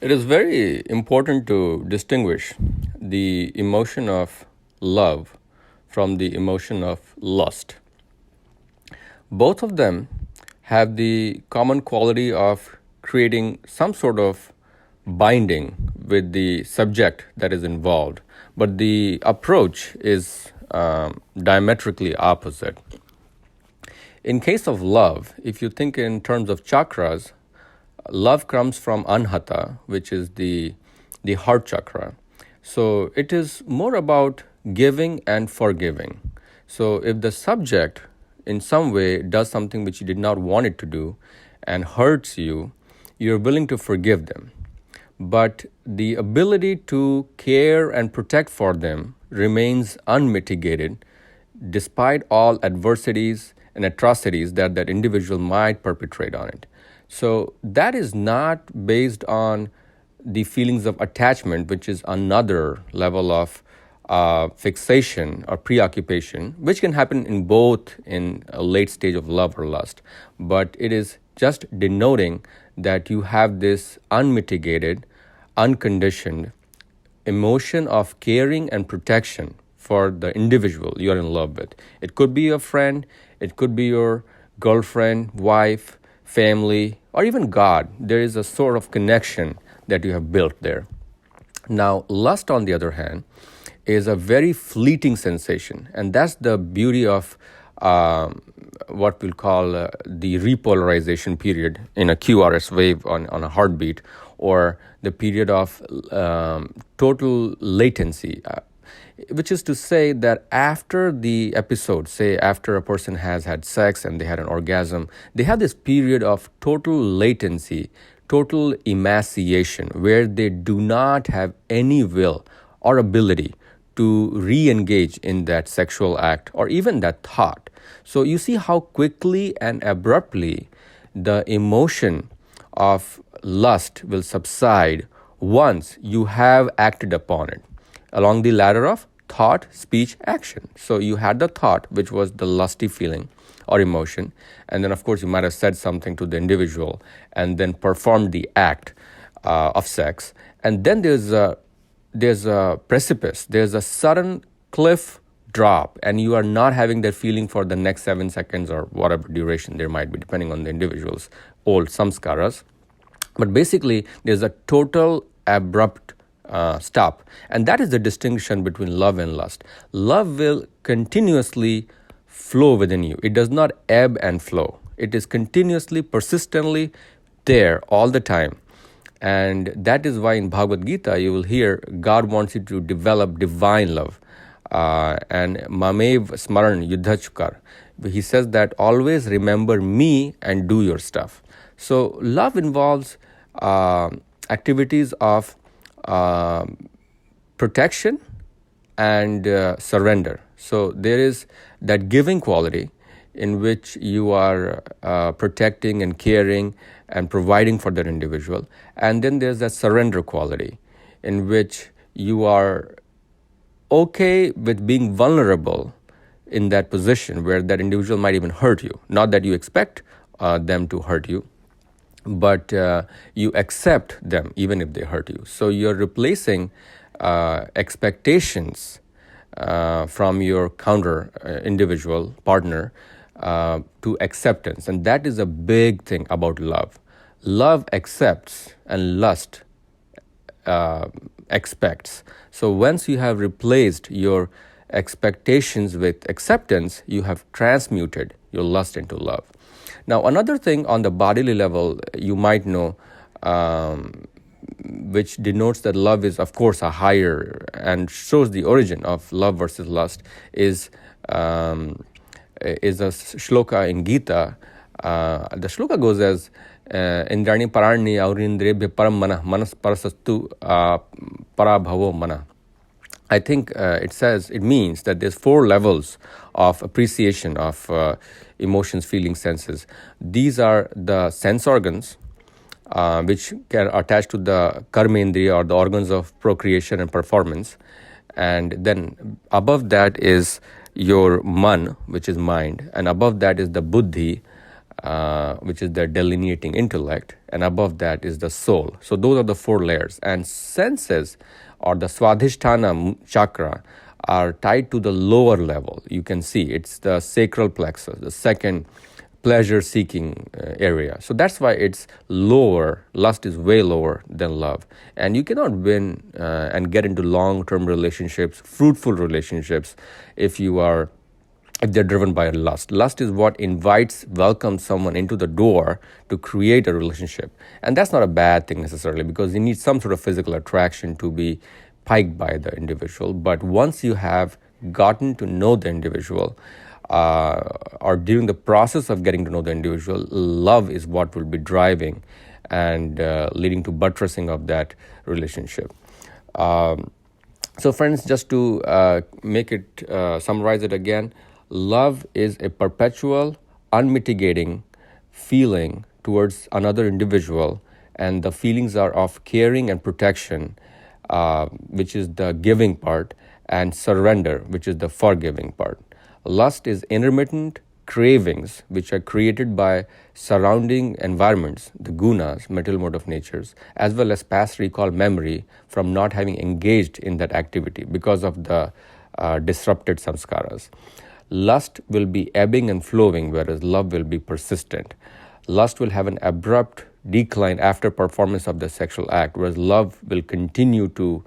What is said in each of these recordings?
It is very important to distinguish the emotion of love from the emotion of lust. Both of them have the common quality of creating some sort of binding with the subject that is involved, but the approach is diametrically opposite. In case of love, if you think in terms of chakras, love comes from anhata, which is the heart chakra. So it is more about giving and forgiving. So if the subject in some way does something which you did not want it to do and hurts you, you're willing to forgive them. But the ability to care and protect for them remains unmitigated despite all adversities and atrocities that that individual might perpetrate on it. So that is not based on the feelings of attachment, which is another level of fixation or preoccupation, which can happen in both in a late stage of love or lust. But it is just denoting that you have this unmitigated, unconditioned emotion of caring and protection for the individual you're in love with. It could be your friend, it could be your girlfriend, wife, family, or even God. There is a sort of connection that you have built there. Now, lust, on the other hand, is a very fleeting sensation, and that's the beauty of what we'll call the repolarization period in a QRS wave on a heartbeat, or the period of total latency, which is to say that after the episode, say after a person has had sex and they had an orgasm, they have this period of total latency, total emaciation, where they do not have any will or ability to re-engage in that sexual act or even that thought. So you see how quickly and abruptly the emotion of lust will subside once you have acted upon it along the ladder of thought, speech, action. So you had the thought, which was the lusty feeling or emotion, and then of course you might have said something to the individual and then performed the act of sex. And then there's a precipice, there's a sudden cliff drop, and you are not having that feeling for the next 7 seconds or whatever duration there might be, depending on the individual's old samskaras. But basically, there's a total abrupt stop. And that is the distinction between love and lust. Love will continuously flow within you. It does not ebb and flow. It is continuously, persistently there all the time. And that is why in Bhagavad Gita, you will hear God wants you to develop divine love. And Mamev Smaran Yuddhachukar. He says that always remember me and do your stuff. So love involves activities of protection and surrender. So there is that giving quality in which you are protecting and caring and providing for that individual. And then there's that surrender quality in which you are okay with being vulnerable in that position where that individual might even hurt you. Not that you expect them to hurt you, but you accept them even if they hurt you. So you're replacing expectations from your counter individual partner to acceptance. And that is a big thing about love. Love accepts and lust expects. So once you have replaced your expectations with acceptance, you have transmuted your lust into love. Now, another thing on the bodily level you might know, which denotes that love is, of course, a higher and shows the origin of love versus lust, is a shloka in Gita. The shloka goes as Indrani Parani Aurindrebhya Param Mana Manas Parasastu Parabhavo Mana. I think it means that there's 4 levels of appreciation of emotions, feelings, senses. These are the sense organs, which are attached to the karmendriya or the organs of procreation and performance. And then above that is your man, which is mind. And above that is the buddhi, which is the delineating intellect, and above that is the soul. So those are the four layers. And senses, or the Swadhisthana chakra, are tied to the lower level. You can see it's the sacral plexus, the second pleasure-seeking area. So that's why it's lower. Lust is way lower than love. And you cannot win and get into long-term relationships, fruitful relationships, if they're driven by lust. Lust is what welcomes someone into the door to create a relationship. And that's not a bad thing necessarily, because you need some sort of physical attraction to be piked by the individual. But once you have gotten to know the individual, or during the process of getting to know the individual, love is what will be driving and leading to buttressing of that relationship. So friends, just to summarize it again, love is a perpetual, unmitigating feeling towards another individual, and the feelings are of caring and protection, which is the giving part, and surrender, which is the forgiving part. Lust is intermittent cravings, which are created by surrounding environments, the gunas, material mode of natures, as well as past recall memory from not having engaged in that activity because of the disrupted samskaras. Lust will be ebbing and flowing, whereas love will be persistent. Lust will have an abrupt decline after performance of the sexual act, whereas love will continue to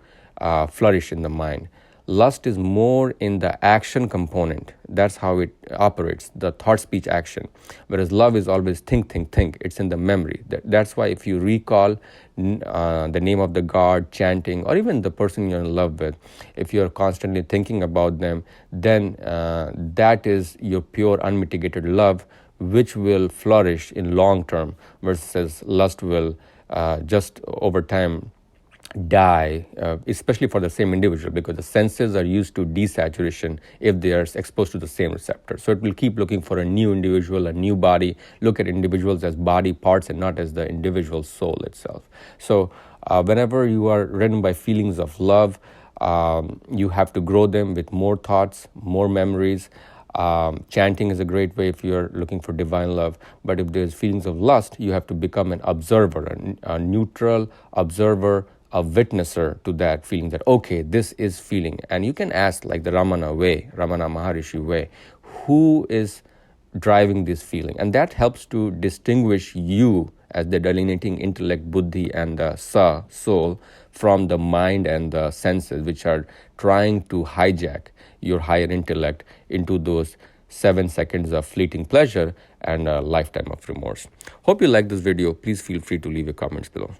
flourish in the mind. Lust is more in the action component. That's how it operates, the thought, speech, action. Whereas love is always think. It's in the memory. That's why if you recall the name of the god, chanting, or even the person you're in love with, if you're constantly thinking about them, then that is your pure unmitigated love, which will flourish in long term, versus lust will just over time die, especially for the same individual, because the senses are used to desaturation if they are exposed to the same receptor. So it will keep looking for a new individual, a new body, look at individuals as body parts and not as the individual soul itself. So whenever you are ridden by feelings of love, you have to grow them with more thoughts, more memories. Chanting is a great way if you're looking for divine love. But if there's feelings of lust, you have to become an observer, a neutral observer, a witnesser to that feeling, that okay, this is feeling. And you can ask, like the Ramana Maharishi way, who is driving this feeling? And that helps to distinguish you as the delineating intellect, buddhi, and the sa, soul, from the mind and the senses, which are trying to hijack your higher intellect into those 7 seconds of fleeting pleasure and a lifetime of remorse. Hope you like this video. Please feel free to leave your comments below.